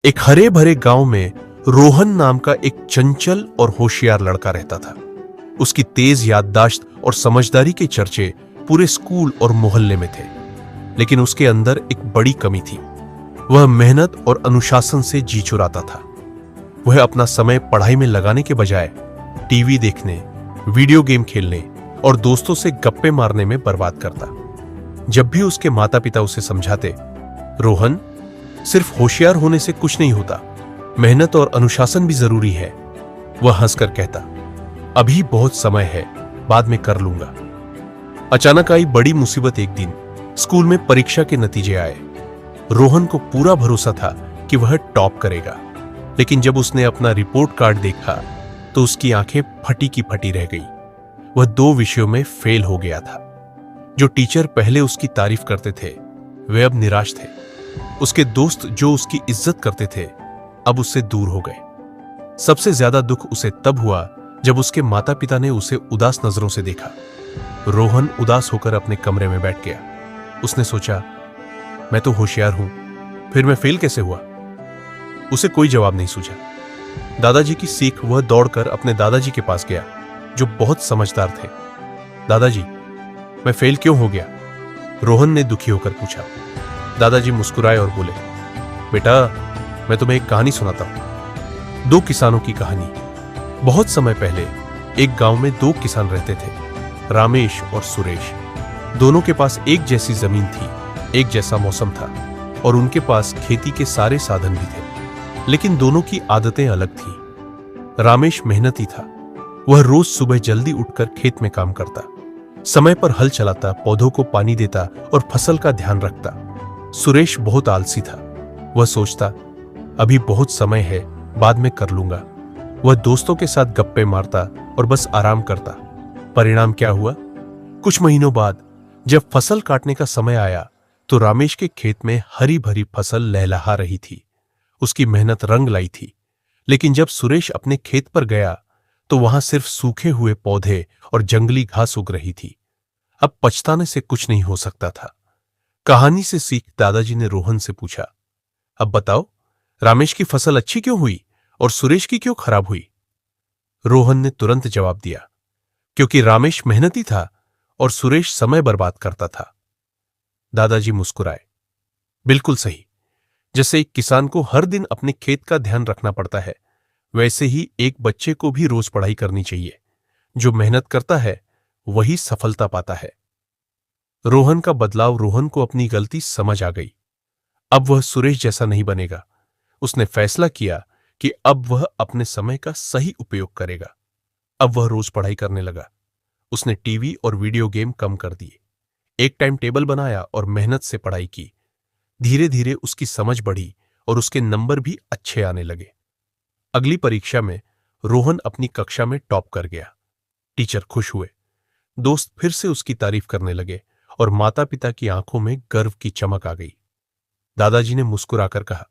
एक हरे भरे गांव में रोहन नाम का एक चंचल और होशियार लड़का रहता था। उसकी तेज याददाश्त और समझदारी के चर्चे पूरे स्कूल और मोहल्ले में थे। लेकिन उसके अंदर एक बड़ी कमी थी। वह मेहनत और अनुशासन से जी चुराता था। वह अपना समय पढ़ाई में लगाने के बजाय टीवी देखने, वीडियो गेम खेलने और दोस्तों से गप्पे मारने में बर्बाद करता। जब भी उसके माता पिता उसे समझाते, रोहन, सिर्फ होशियार होने से कुछ नहीं होता, मेहनत और अनुशासन भी जरूरी है, वह हंसकर कहता, अभी बहुत समय है, बाद में कर लूंगा। अचानक आई बड़ी मुसीबत एक दिन। स्कूल में परीक्षा के नतीजे आए। रोहन को पूरा भरोसा था कि वह टॉप करेगा, लेकिन जब उसने अपना रिपोर्ट कार्ड देखा तो उसकी आंखें फटी की फटी रह गई। वह 2 विषयों में फेल हो गया था। जो टीचर पहले उसकी तारीफ करते थे, वे अब निराश थे। उसके दोस्त जो उसकी इज्जत करते थे, अब उससे दूर हो गए। सबसे ज्यादा दुख उसे तब हुआ जब उसके माता पिता ने उसे उदास नजरों से देखा। रोहन उदास होकर अपने कमरे में बैठ गया। उसने सोचा, मैं तो होशियार हूं, फिर मैं फेल कैसे हुआ? उसे कोई जवाब नहीं सूझा। दादाजी की सीख वह दौड़कर अपने दादाजी के पास गया, जो बहुत समझदार थे। दादाजी, मैं फेल क्यों हो गया? रोहन ने दुखी होकर पूछा। दादाजी मुस्कुराए और बोले, बेटा, मैं तुम्हें एक कहानी सुनाता हूं। 2 किसानों की कहानी। बहुत समय पहले एक गांव में 2 किसान रहते थे, रामेश और सुरेश। दोनों के पास एक जैसी जमीन थी, एक जैसा मौसम था और उनके पास खेती के सारे साधन भी थे। लेकिन दोनों की आदतें अलग थी। रामेश मेहनती था। वह रोज सुबह जल्दी उठकर खेत में काम करता, समय पर हल चलाता, पौधों को पानी देता और फसल का ध्यान रखता। सुरेश बहुत आलसी था। वह सोचता, अभी बहुत समय है, बाद में कर लूंगा। वह दोस्तों के साथ गप्पे मारता और बस आराम करता। परिणाम क्या हुआ? कुछ महीनों बाद जब फसल काटने का समय आया तो रामेश के खेत में हरी भरी फसल लहलहा रही थी। उसकी मेहनत रंग लाई थी। लेकिन जब सुरेश अपने खेत पर गया तो वहां सिर्फ सूखे हुए पौधे और जंगली घास उग रही थी। अब पछताने से कुछ नहीं हो सकता था। कहानी से सीख दादाजी ने रोहन से पूछा, अब बताओ, रामेश की फसल अच्छी क्यों हुई और सुरेश की क्यों खराब हुई? रोहन ने तुरंत जवाब दिया, क्योंकि रामेश मेहनती था और सुरेश समय बर्बाद करता था। दादाजी मुस्कुराए। बिल्कुल सही। जैसे एक किसान को हर दिन अपने खेत का ध्यान रखना पड़ता है, वैसे ही एक बच्चे को भी रोज पढ़ाई करनी चाहिए। जो मेहनत करता है वही सफलता पाता है। रोहन का बदलाव रोहन को अपनी गलती समझ आ गई। अब वह सुरेश जैसा नहीं बनेगा। उसने फैसला किया कि अब वह अपने समय का सही उपयोग करेगा। अब वह रोज पढ़ाई करने लगा। उसने टीवी और वीडियो गेम कम कर दिए। एक टाइम टेबल बनाया और मेहनत से पढ़ाई की। धीरे धीरे उसकी समझ बढ़ी और उसके नंबर भी अच्छे आने लगे। अगली परीक्षा में रोहन अपनी कक्षा में टॉप कर गया। टीचर खुश हुए। दोस्त फिर से उसकी तारीफ करने लगे और माता पिता की आंखों में गर्व की चमक आ गई। दादाजी ने मुस्कुराकर कहा,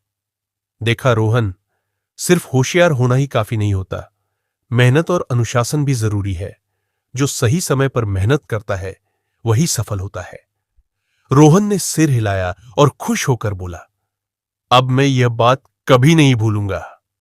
देखा रोहन, सिर्फ होशियार होना ही काफी नहीं होता, मेहनत और अनुशासन भी जरूरी है। जो सही समय पर मेहनत करता है वही सफल होता है। रोहन ने सिर हिलाया और खुश होकर बोला, अब मैं यह बात कभी नहीं भूलूंगा।